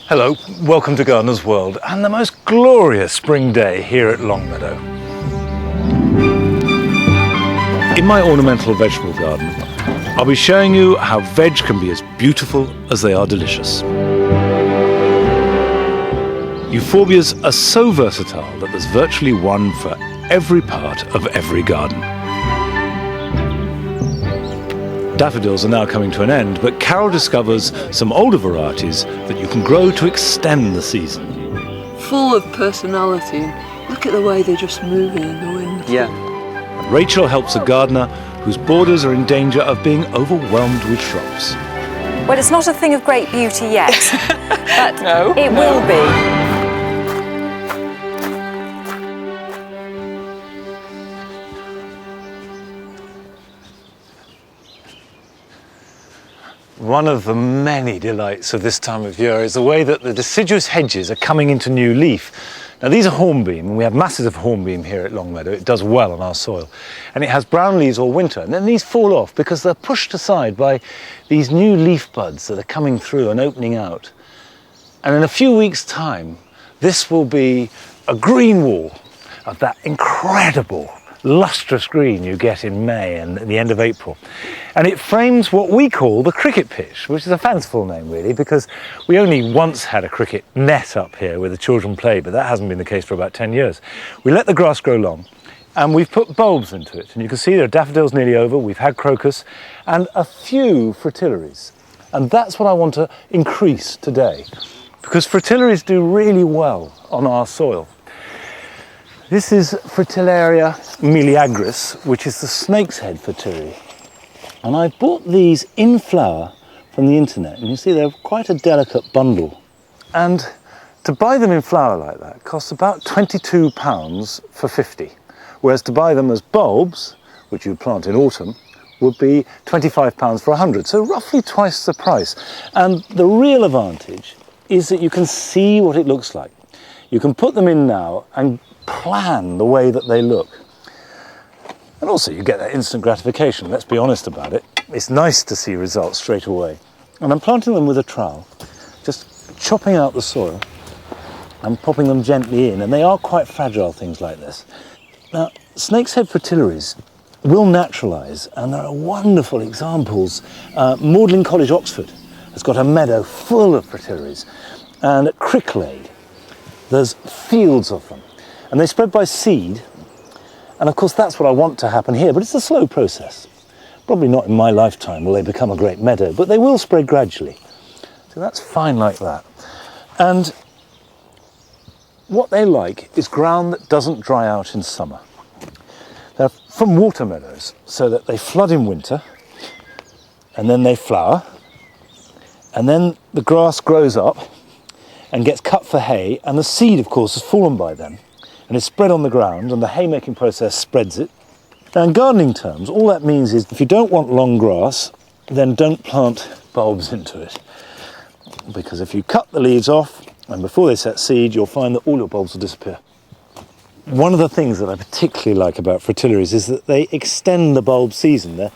Hello, welcome to Gardener's World and the most glorious spring day here at Longmeadow. In my ornamental vegetable garden, I'll be showing you how veg can be as beautiful as they are delicious. Euphorbias are so versatile that there's virtually one for every part of every garden. Daffodils are now coming to an end, but Carol discovers some older varieties that you can grow to extend the season. Full of personality. Look at the way they're just moving in the wind. Yeah. And Rachel helps a gardener whose borders are in danger of being overwhelmed with shrubs. Well, it's not a thing of great beauty yet, but it will be. One of the many delights of this time of year is the way that the deciduous hedges are coming into new leaf. Now these are hornbeam, and we have masses of hornbeam here at Longmeadow. It does well on our soil. And it has brown leaves all winter, and then these fall off because they're pushed aside by these new leaf buds that are coming through and opening out. And in a few weeks' time, this will be a green wall of that incredible lustrous green you get in May and at the end of April. And it frames what we call the cricket pitch, which is a fanciful name really, because we only once had a cricket net up here where the children played, but that hasn't been the case for about 10 years. We let the grass grow long and we've put bulbs into it. And you can see there are daffodils nearly over, we've had crocus and a few fritillaries. And that's what I want to increase today, because fritillaries do really well on our soil. This is Fritillaria miliagris, which is the snake's head fritillary. And I bought these in flower from the internet, and you see they're quite a delicate bundle. And to buy them in flower like that costs about £22 for 50, whereas to buy them as bulbs, which you plant in autumn, would be £25 for 100, so roughly twice the price. And the real advantage is that you can see what it looks like. You can put them in now and plan the way that they look. And also you get that instant gratification, let's be honest about it. It's nice to see results straight away. And I'm planting them with a trowel, just chopping out the soil and popping them gently in, and they are quite fragile, things like this. Now, snake's head fritillaries will naturalise, and there are wonderful examples. Magdalen College, Oxford, has got a meadow full of fritillaries, and at Cricklade there's fields of them. And they spread by seed, and of course that's what I want to happen here, but it's a slow process. Probably not in my lifetime will they become a great meadow, but they will spread gradually. So that's fine like that. And what they like is ground that doesn't dry out in summer. They're from water meadows, so that they flood in winter, and then they flower, and then the grass grows up and gets cut for hay, and the seed of course has fallen by then. And it's spread on the ground, and the haymaking process spreads it. Now in gardening terms, all that means is if you don't want long grass, then don't plant bulbs into it. Because if you cut the leaves off, and before they set seed, you'll find that all your bulbs will disappear. One of the things that I particularly like about fritillaries is that they extend the bulb season. They're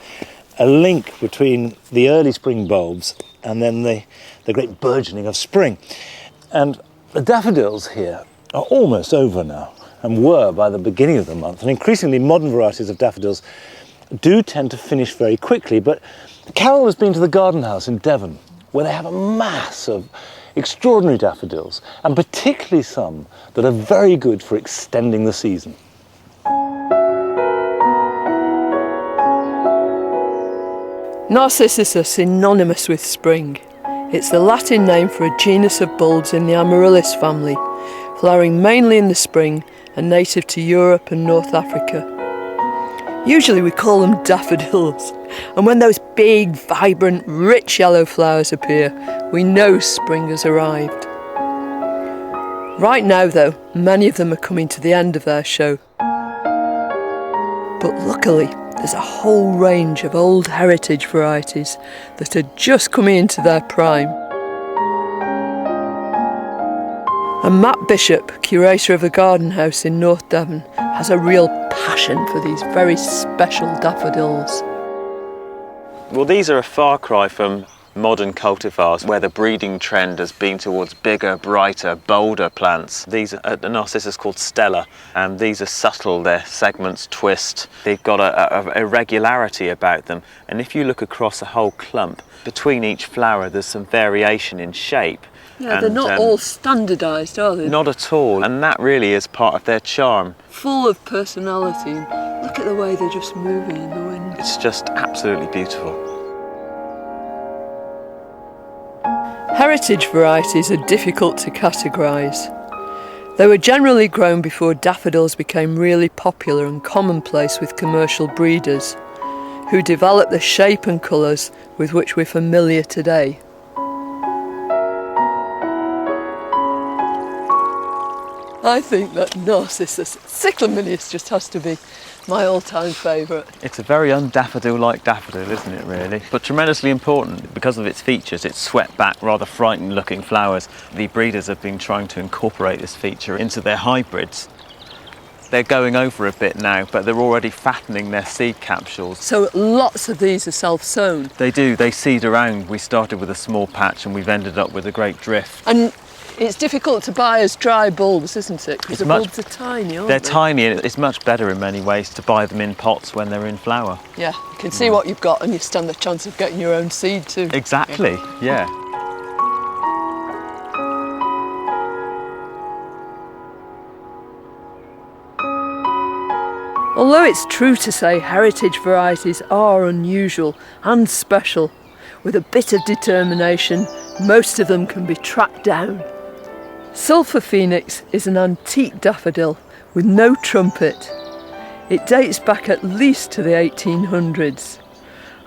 a link between the early spring bulbs and then the great burgeoning of spring. And the daffodils here are almost over now, and were by the beginning of the month. And increasingly modern varieties of daffodils do tend to finish very quickly, but Carol has been to the garden house in Devon, where they have a mass of extraordinary daffodils, and particularly some that are very good for extending the season. Narcissus are synonymous with spring. It's the Latin name for a genus of bulbs in the Amaryllis family, flowering mainly in the spring and native to Europe and North Africa. Usually we call them daffodils, and when those big, vibrant, rich yellow flowers appear, we know spring has arrived. Right now though, many of them are coming to the end of their show. But luckily, there's a whole range of old heritage varieties that are just coming into their prime. And Matt Bishop, curator of a garden house in North Devon, has a real passion for these very special daffodils. Well, these are a far cry from modern cultivars where the breeding trend has been towards bigger, brighter, bolder plants. These are the narcissus called Stella, and these are subtle, their segments twist. They've got a irregularity about them, and if you look across a whole clump, between each flower there's some variation in shape. Yeah, and, they're not all standardised, are they? Not at all, and that really is part of their charm. Full of personality. Look at the way they're just moving in the wind. It's just absolutely beautiful. Heritage varieties are difficult to categorise. They were generally grown before daffodils became really popular and commonplace with commercial breeders, who developed the shape and colours with which we're familiar today. I think that Narcissus cyclaminius just has to be my all-time favourite. It's a very undaffodil-like daffodil, isn't it, really? But tremendously important because of its features. Its swept back, rather frightened-looking flowers. The breeders have been trying to incorporate this feature into their hybrids. They're going over a bit now, but they're already fattening their seed capsules. So lots of these are self-sown? They do. They seed around. We started with a small patch and we've ended up with a great drift. And it's difficult to buy as dry bulbs, isn't it? Because the bulbs are tiny, aren't they? They're tiny, and it's much better in many ways to buy them in pots when they're in flower. Yeah, you can see what you've got and you stand the chance of getting your own seed too. Exactly, yeah. Although it's true to say heritage varieties are unusual and special, with a bit of determination, most of them can be tracked down. Sulphur Phoenix is an antique daffodil with no trumpet. It dates back at least to the 1800s.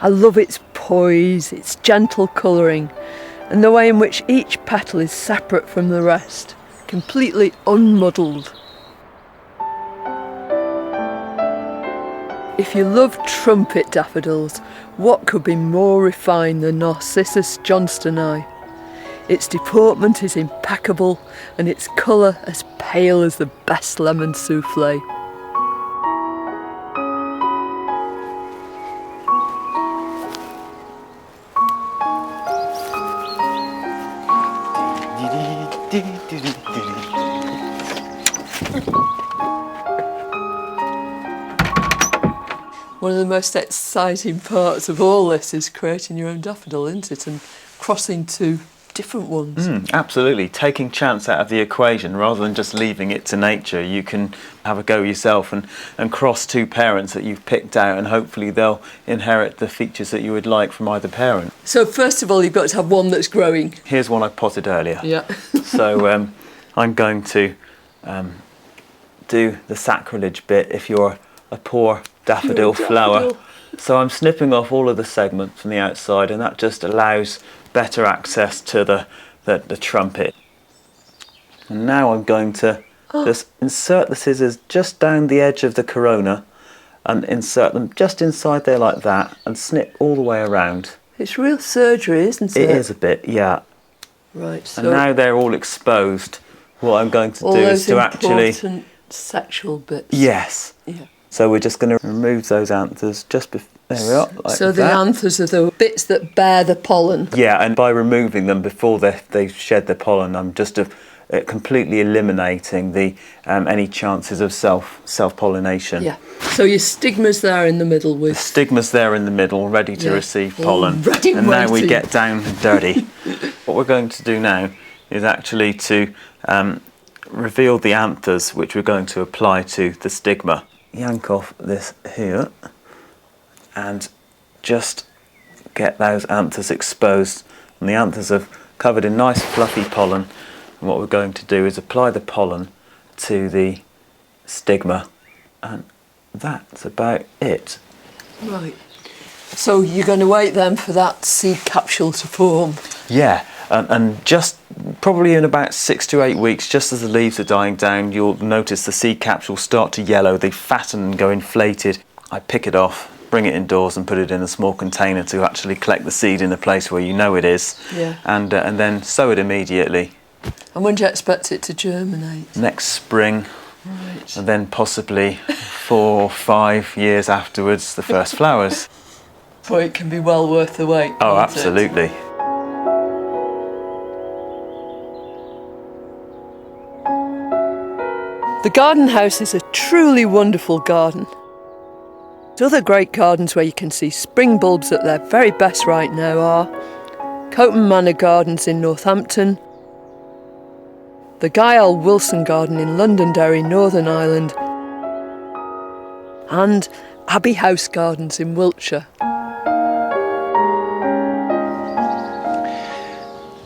I love its poise, its gentle colouring, and the way in which each petal is separate from the rest, completely unmuddled. If you love trumpet daffodils, what could be more refined than Narcissus johnstoni? Its deportment is impeccable and its colour as pale as the best lemon souffle. One of the most exciting parts of all this is creating your own daffodil, isn't it? And crossing two different ones. Absolutely. Taking chance out of the equation rather than just leaving it to nature. You can have a go yourself and cross two parents that you've picked out, and hopefully they'll inherit the features that you would like from either parent. So first of all, you've got to have one that's growing. Here's one I potted earlier. Yeah. So I'm going to do the sacrilege bit if you're a poor daffodil flower. So I'm snipping off all of the segments from the outside, and that just allows better access to the trumpet. And now I'm going to just insert the scissors just down the edge of the corona and insert them just inside there like that and snip all the way around. It's real surgery, isn't it? It is a bit, yeah. Right, so and now they're all exposed. What I'm going to do is to actually... important sexual bits. Yes. Yeah. So we're just going to remove those anthers just before... There we are, like so the that. anthers are the bits that bear the pollen. Yeah, and by removing them before they shed the pollen, I'm just completely eliminating the any chances of self-pollination. Yeah. So your stigma's there in the middle with... The stigma's there in the middle, ready to receive pollen. Ready and now we waiting. get down and dirty. What we're going to do now is actually to reveal the anthers, which we're going to apply to the stigma. Yank off this here and just get those anthers exposed. And the anthers are covered in nice fluffy pollen. And what we're going to do is apply the pollen to the stigma, and that's about it. Right. So you're going to wait then for that seed capsule to form? Yeah, and just probably in about 6 to 8 weeks, just as the leaves are dying down, you'll notice the seed capsules start to yellow, they fatten and go inflated. I pick it off, bring it indoors and put it in a small container to actually collect the seed in a place where you know it is. Yeah. And then sow it immediately. And when do you expect it to germinate? Next spring. Right. And then possibly 4 or 5 years afterwards, the first flowers. Boy, it can be well worth the wait. Oh, can't it? absolutely. The garden house is a truly wonderful garden. Other great gardens where you can see spring bulbs at their very best right now are Coton Manor Gardens in Northampton, the Guy L. Wilson Garden in Londonderry, Northern Ireland, and Abbey House Gardens in Wiltshire.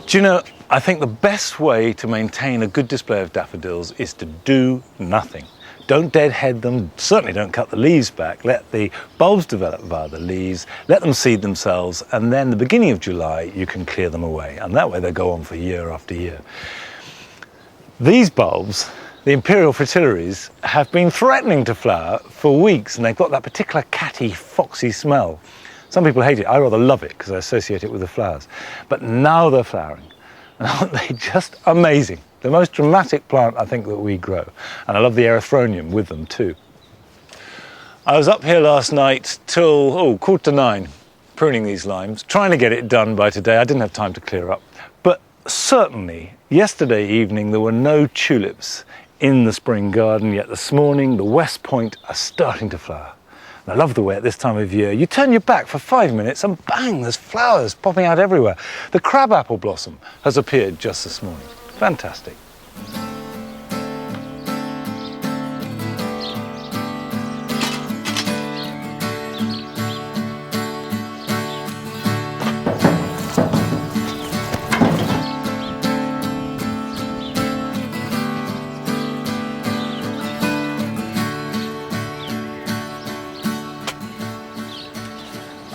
Do you know, I think the best way to maintain a good display of daffodils is to do nothing. Don't deadhead them, certainly don't cut the leaves back, let the bulbs develop via the leaves, let them seed themselves, and then the beginning of July you can clear them away, and that way they go on for year after year. These bulbs, the imperial fritillaries, have been threatening to flower for weeks, and they've got that particular catty, foxy smell. Some people hate it, I rather love it because I associate it with the flowers. But now they're flowering, and aren't they just amazing? The most dramatic plant I think that we grow, and I love the erythronium with them too. I was up here last night till 9:15, pruning these limes, trying to get it done by today. I didn't have time to clear up. But certainly, yesterday evening there were no tulips in the spring garden, yet this morning the West Point are starting to flower. And I love the way at this time of year, you turn your back for 5 minutes and bang, there's flowers popping out everywhere. The crabapple blossom has appeared just this morning. Fantastic.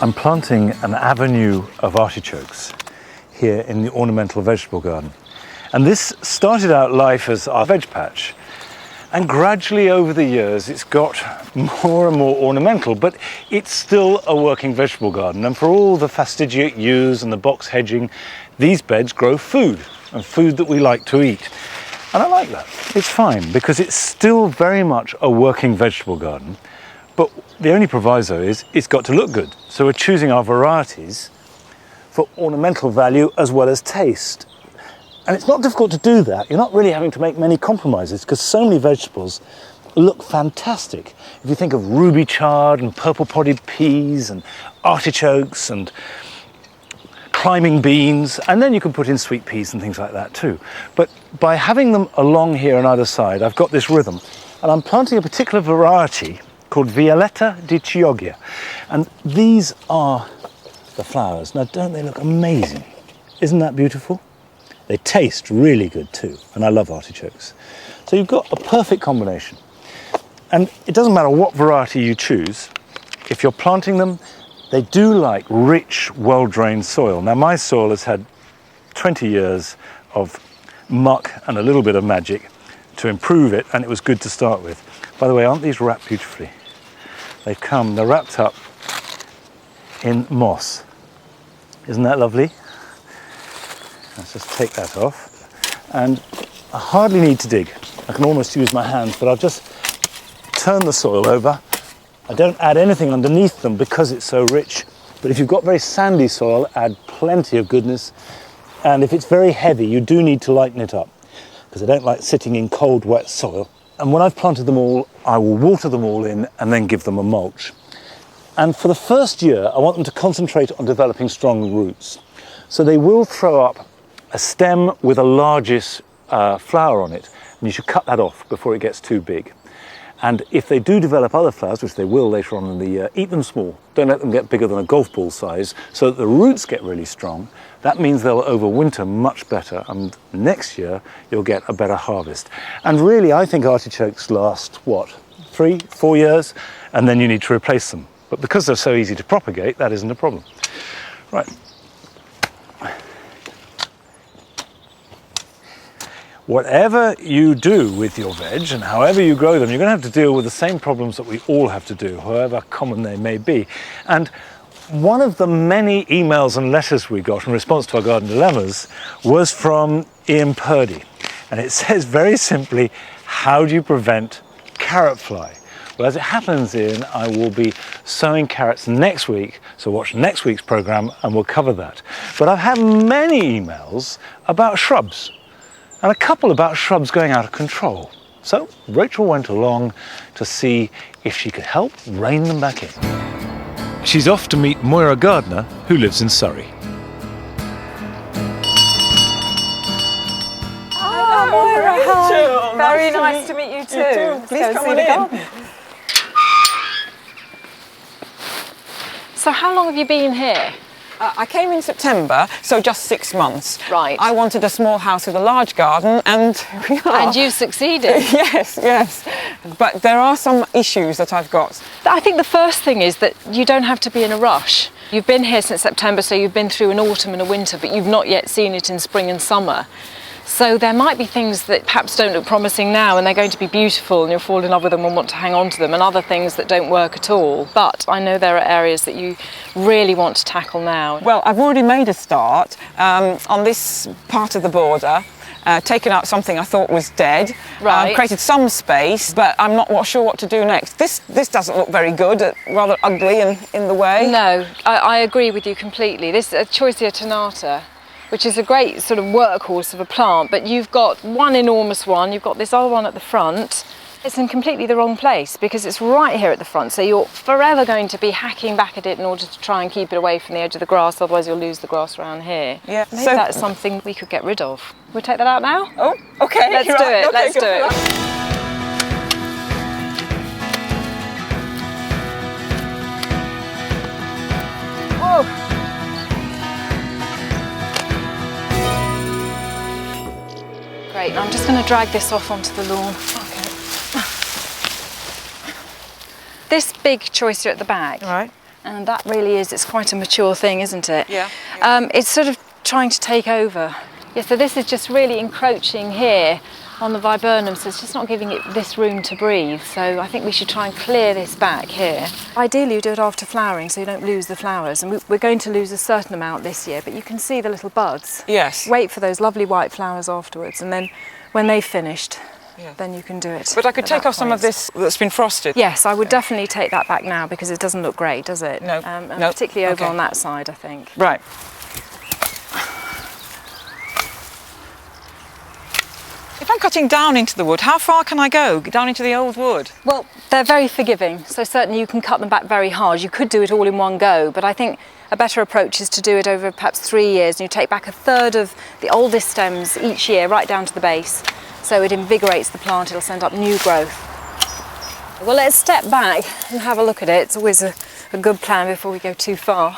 I'm planting an avenue of artichokes here in the ornamental vegetable garden. And this started out life as our veg patch, and gradually over the years it's got more and more ornamental, but it's still a working vegetable garden. And for all the fastigiate yews and the box hedging, these beds grow food, and food that we like to eat. And I like that. It's fine, because it's still very much a working vegetable garden, but the only proviso is it's got to look good. So we're choosing our varieties for ornamental value as well as taste. And it's not difficult to do that. You're not really having to make many compromises because so many vegetables look fantastic. If you think of ruby chard and purple podded peas and artichokes and climbing beans, and then you can put in sweet peas and things like that too. But by having them along here on either side, I've got this rhythm. And I'm planting a particular variety called Violetta di Chioggia. And these are the flowers. Now, don't they look amazing? Isn't that beautiful? They taste really good too, and I love artichokes. So you've got a perfect combination. And it doesn't matter what variety you choose, if you're planting them, they do like rich, well-drained soil. Now my soil has had 20 years of muck and a little bit of magic to improve it, and it was good to start with. By the way, aren't these wrapped beautifully? They're wrapped up in moss. Isn't that lovely? Let's just take that off. And I hardly need to dig. I can almost use my hands, but I'll just turn the soil over. I don't add anything underneath them because it's so rich. But if you've got very sandy soil, add plenty of goodness. And if it's very heavy, you do need to lighten it up, because I don't like sitting in cold, wet soil. And when I've planted them all, I will water them all in and then give them a mulch. And for the first year, I want them to concentrate on developing strong roots. So they will throw up a stem with a largest flower on it, and you should cut that off before it gets too big. And if they do develop other flowers, which they will later on in the year, eat them small. Don't let them get bigger than a golf ball size, so that the roots get really strong. That means they'll overwinter much better, and next year you'll get a better harvest. And really, I think artichokes last, 3, 4 years, and then you need to replace them. But because they're so easy to propagate, that isn't a problem. Right. Whatever you do with your veg and however you grow them, you're going to have to deal with the same problems that we all have to do, however common they may be. And one of the many emails and letters we got in response to our garden dilemmas was from Ian Purdy. And it says very simply, how do you prevent carrot fly? Well, as it happens, Ian, I will be sowing carrots next week, so watch next week's programme and we'll cover that. But I've had many emails about shrubs, and a couple about shrubs going out of control. So Rachel went along to see if she could help rein them back in. She's off to meet Moira Gardner, who lives in Surrey. Moira, hi. Very Nice nice to to meet you too. You too. Let's Please go and come see on the in. garden. So how long have you been here? I came in September, so just 6 months. Right. I wanted a small house with a large garden, and here we are. And you've succeeded. Yes, yes. But there are some issues that I've got. I think the first thing is that you don't have to be in a rush. You've been here since September, so you've been through an autumn and a winter, but you've not yet seen it in spring and summer. So there might be things that perhaps don't look promising now and they're going to be beautiful and you'll fall in love with them and want to hang on to them, and other things that don't work at all. But I know there are areas that you really want to tackle now. Well, I've already made a start on this part of the border. Taken out something I thought was dead, Right. created some space, but I'm not sure what to do next. This doesn't look very good, rather ugly and in the way. No, I agree with you completely. This is a Choicea tonata, which is a great sort of workhorse of a plant, but you've got one enormous one, you've got this other one at the front. It's in completely the wrong place because it's right here at the front, so you're forever going to be hacking back at it in order to try and keep it away from the edge of the grass, otherwise you'll lose the grass around here. Yeah, Maybe so- that's something we could get rid of. We'll take that out now? Oh, okay. Let's do right, it, okay, let's go do for it. that. Great, now I'm just going to drag this off onto the lawn. This big Choicea at the back, Right. and that really is, it's quite a mature thing, isn't it? Yeah, It's sort of trying to take over. Yeah, so this is just really encroaching here on the viburnum, so it's just not giving it this room to breathe. So I think we should try and clear this back here. Ideally you do it after flowering so you don't lose the flowers, and we're going to lose a certain amount this year, but you can see the little buds. Yes. Wait for those lovely white flowers afterwards, and then when they've finished, Yeah. then you can do it. But I could at take that off some of point. this that's been frosted. Yes, I would definitely take that back now because it doesn't look great, does it? No, And no, particularly over okay. on that side, I think. Right. If I'm cutting down into the wood, how far can I go? Down into the old wood? Well, they're very forgiving, so certainly you can cut them back very hard. You could do it all in one go, but I think a better approach is to do it over perhaps 3 years, and you take back a third of the oldest stems each year, right down to the base, so it invigorates the plant, it'll send up new growth. Well, let's step back and have a look at it. It's always a good plan before we go too far.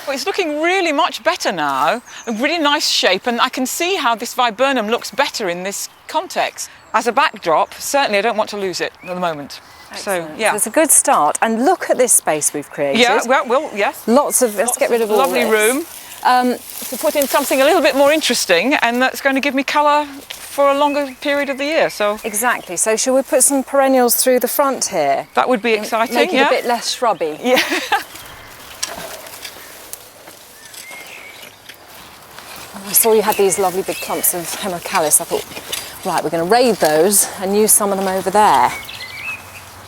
Well, it's looking really much better now, a really nice shape, and I can see how this viburnum looks better in this context. As a backdrop, certainly I don't want to lose it at the moment. Excellent. So, yeah. It's a good start, and look at this space we've created. Yeah, well, yes. Lots of, let's get rid of all Lovely this. room to put in something a little bit more interesting, and that's going to give me colour for a longer period of the year. So Exactly, so shall we put some perennials through the front here? that would be exciting. Make it yeah. a bit less shrubby. Yeah. I saw you had these lovely big clumps of hemocalyx. I thought, right, we're going to raid those and use some of them over there.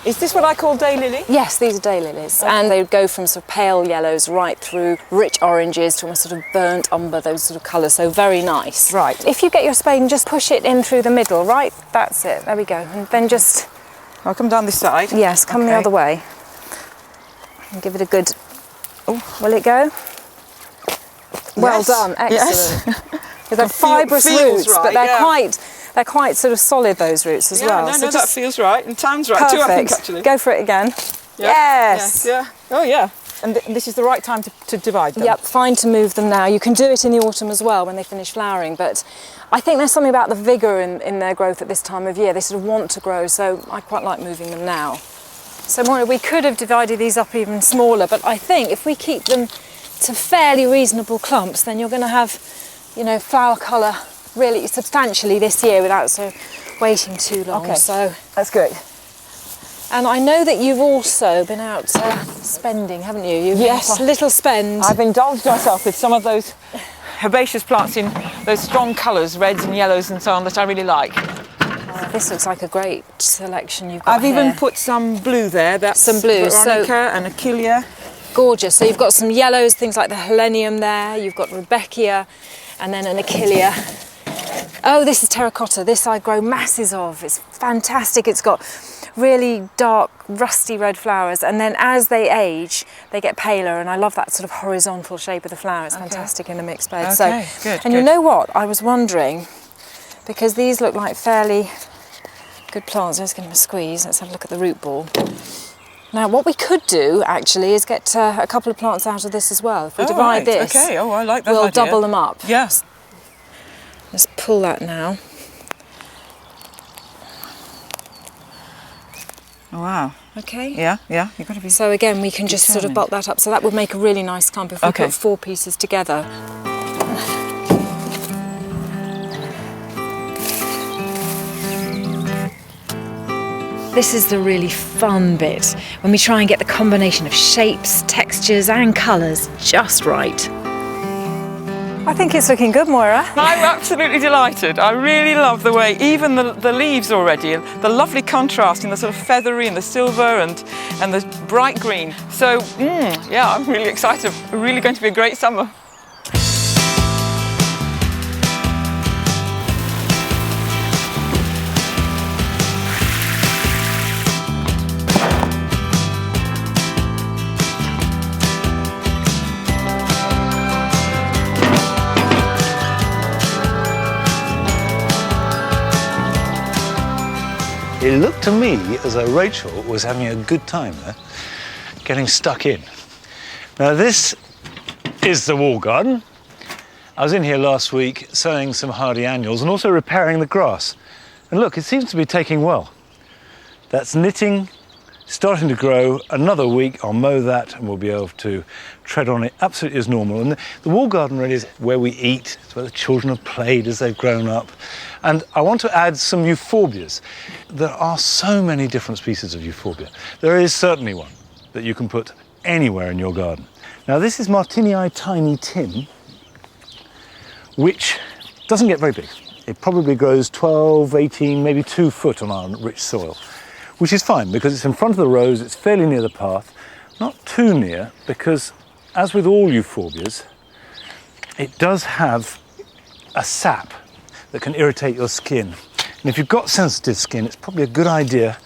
Is this what I call daylily? Yes, these are daylilies, and they go from sort of pale yellows right through rich oranges to almost sort of burnt umber, those sort of colours, so very nice. Right. If you get your spade and just push it in through the middle, right, that's it, there we go. And then just, I'll come down this side. yes, come the Okay. other way. And give it a good, oh, will it go? Well Yes, done, yes. excellent. They're fibrous feels roots, right, but yeah. they're quite sort of solid, those roots as Yeah, well. no, So no, that just feels right. And time's right perfect. too, I think, actually. Go for it again. Yeah, Yes. Yeah. Oh, yeah. And this is the right time to divide them. Yep, fine to move them now. You can do it in the autumn as well when they finish flowering, but I think there's something about the vigour in their growth at this time of year. They sort of want to grow, so I quite like moving them now. So Moira, we could have divided these up even smaller, but I think if we keep them to fairly reasonable clumps, then you're going to have, you know, flower colour really substantially this year without waiting too long. Okay. So, That's good. and I know that you've also been out spending, haven't you? You've Yes. had a little spend. I've indulged myself with some of those herbaceous plants in those strong colours, reds and yellows and so on, that I really like. This looks like a great selection you've got I've even here. put some blue there. That's Some blue, so- Veronica and Achillea. Gorgeous. So you've got some yellows, things like the helenium there. You've got Rudbeckia, and then an Achillea. Oh, this is terracotta. This I grow masses of. It's fantastic. It's got really dark, rusty red flowers, and then as they age, they get paler, and I love that sort of horizontal shape of the flower. It's fantastic in a mixed bed. Okay, So, good, and good. you know what? I was wondering, because these look like fairly good plants. Let's give them a squeeze. Let's have a look at the root ball. Now, what we could do, actually, is get a couple of plants out of this as well. If we divide this, Okay, oh, I like that we'll idea. double them up. Yes. Let's pull that now. Oh, wow. Okay. Yeah, you've got to be... So again, we can just sort of bulk that up. So that would make a really nice clump if we Okay. put 4 pieces together. This is the really fun bit, when we try and get the combination of shapes, textures and colours just right. I think it's looking good, Moira. I'm absolutely delighted. I really love the way, even the leaves already, the lovely contrast in the sort of feathery and the silver and the bright green. So, yeah, I'm really excited. Really going to be a great summer. It looked to me as though Rachel was having a good time there, getting stuck in. Now this is the wall garden. I was in here last week sowing some hardy annuals and also repairing the grass. And look, it seems to be taking well. That's knitting, starting to grow. Another week I'll mow that and we'll be able to tread on it absolutely as normal. And the wall garden really is where we eat, it's where the children have played as they've grown up. And I want to add some euphorbias. There are so many different species of euphorbia. There is certainly one that you can put anywhere in your garden. Now this is Martinii Tiny Tim, which doesn't get very big. It probably grows 12, 18, maybe 2 foot on our rich soil, which is fine because it's in front of the rows, it's fairly near the path, not too near, because as with all euphorbias, it does have a sap that can irritate your skin. And if you've got sensitive skin, it's probably a good idea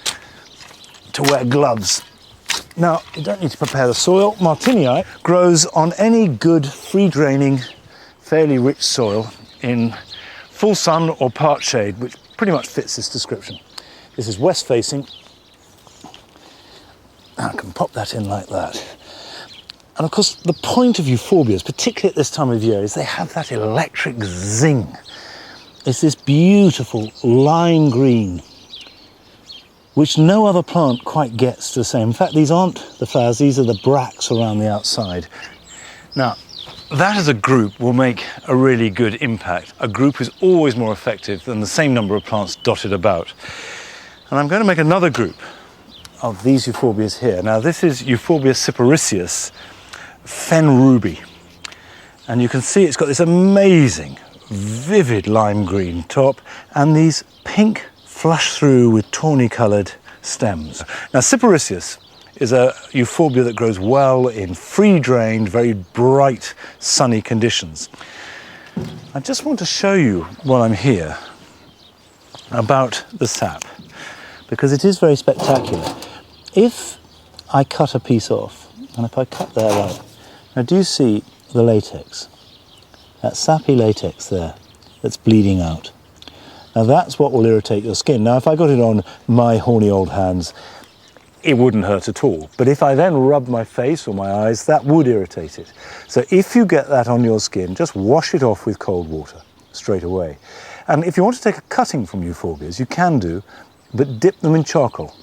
to wear gloves. Now, you don't need to prepare the soil. Martinii grows on any good, free-draining, fairly rich soil in full sun or part shade, which pretty much fits this description. This is west-facing. I can pop that in like that. And of course, the point of euphorbias, particularly at this time of year, is they have that electric zing. It's this beautiful lime green, which no other plant quite gets to the same. In fact, these aren't the flowers, these are the bracts around the outside. Now, that as a group will make a really good impact. A group is always more effective than the same number of plants dotted about. And I'm going to make another group of these euphorbias here. Now, this is Euphorbia cyparissius, fen ruby. And you can see it's got this amazing vivid lime green top and these pink flush through with tawny coloured stems. Now cyparissius is a euphorbia that grows well in free drained, very bright sunny conditions. I just want to show you while I'm here about the sap because it is very spectacular. If I cut a piece off and if I cut that out, now do you see the latex? That sappy latex there that's bleeding out. Now that's what will irritate your skin. Now if I got it on my horny old hands, it wouldn't hurt at all. But if I then rub my face or my eyes, that would irritate it. So if you get that on your skin, just wash it off with cold water straight away. And if you want to take a cutting from euphorbias, you can do, but dip them in charcoal.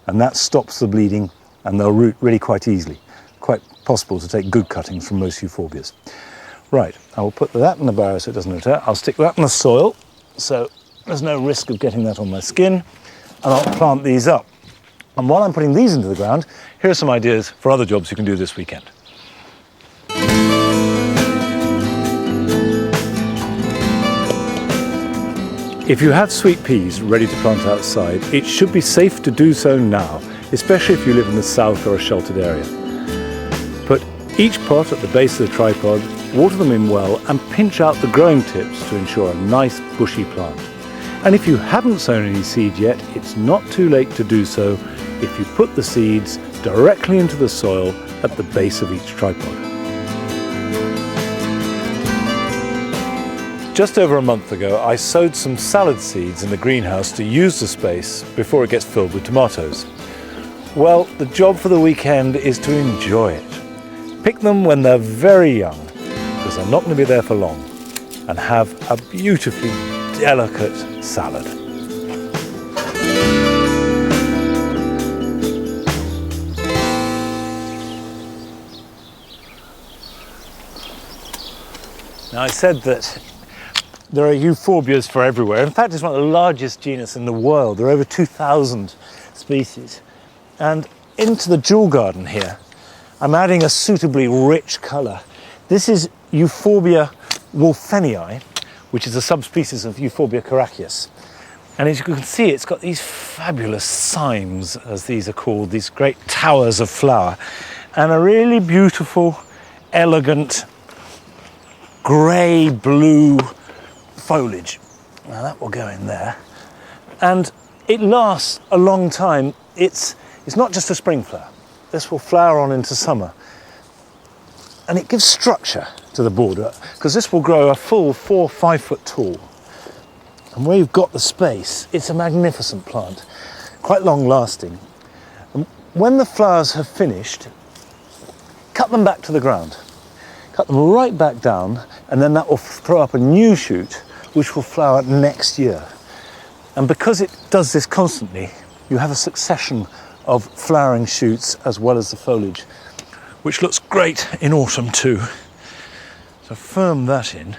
And that stops the bleeding and they'll root really quite easily. Quite possible to take good cuttings from most euphorbias. Right, I will put that in the barrow so it doesn't hurt. I'll stick that in the soil, so there's no risk of getting that on my skin, and I'll plant these up. And while I'm putting these into the ground, here are some ideas for other jobs you can do this weekend. If you have sweet peas ready to plant outside, it should be safe to do so now, especially if you live in the south or a sheltered area. Put Each pot at the base of the tripod, water them in well and pinch out the growing tips to ensure a nice bushy plant. And if you haven't sown any seed yet, it's not too late to do so if you put the seeds directly into the soil at the base of each tripod. Just over a month ago, I sowed some salad seeds in the greenhouse to use the space before it gets filled with tomatoes. Well, the job for the weekend is to enjoy it. Pick them when they're very young, because they're not going to be there for long, and have a beautifully delicate salad. Now, I said that there are euphorbias for everywhere. In fact, it's one of the largest genus in the world. There are over 2,000 species. And into the jewel garden here, I'm adding a suitably rich colour. This is Euphorbia wolfenii, which is a subspecies of Euphorbia caraceus. And as you can see, it's got these fabulous cymes, as these are called, these great towers of flower, and a really beautiful, elegant, grey-blue foliage. Now that will go in there. And it lasts a long time. It's not just a spring flower. This will flower on into summer. And it gives structure to the border, because this will grow a full 4 or 5 foot tall. And where you've got the space, it's a magnificent plant, quite long lasting. And when the flowers have finished, cut them back to the ground. Cut them right back down, and then that will throw up a new shoot, which will flower next year. And because it does this constantly, you have a succession of flowering shoots as well as the foliage, which looks great in autumn too. So firm that in.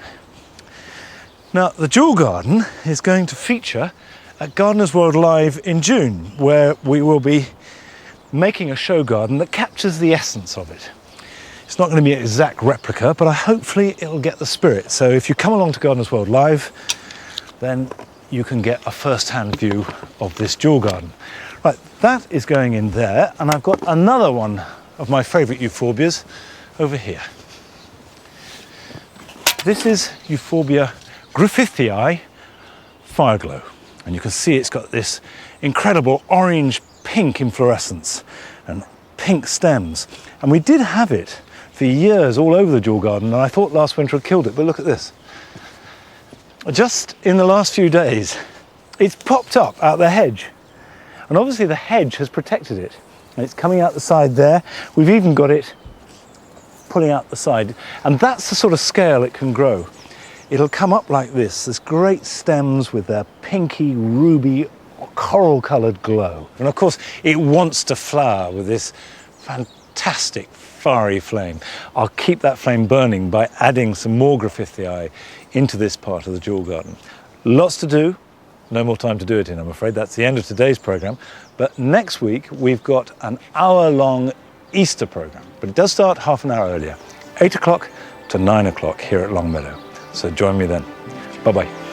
Now, the jewel garden is going to feature at Gardeners World Live in June, where we will be making a show garden that captures the essence of it. It's not going to be an exact replica, but hopefully it'll get the spirit. So if you come along to Gardeners World Live, then you can get a first-hand view of this jewel garden. Right, that is going in there, and I've got another one of my favourite euphorbias over here. This is Euphorbia griffithii fireglow, and you can see it's got this incredible orange-pink inflorescence and pink stems. And we did have it for years all over the jewel garden, and I thought last winter had killed it, but look at this. Just in the last few days, it's popped up out the hedge. And obviously the hedge has protected it. And it's coming out the side there. We've even got it pulling out the side. And that's the sort of scale it can grow. It'll come up like this. There's great stems with their pinky, ruby, coral-coloured glow. And of course, it wants to flower with this fantastic fiery flame. I'll keep that flame burning by adding some more griffithii into this part of the jewel garden. Lots to do. No more time to do it in, I'm afraid. That's the end of today's programme. But next week, we've got an hour-long Easter programme. But it does start half an hour earlier, 8 o'clock to 9 o'clock here at Longmeadow. So join me then. Bye-bye.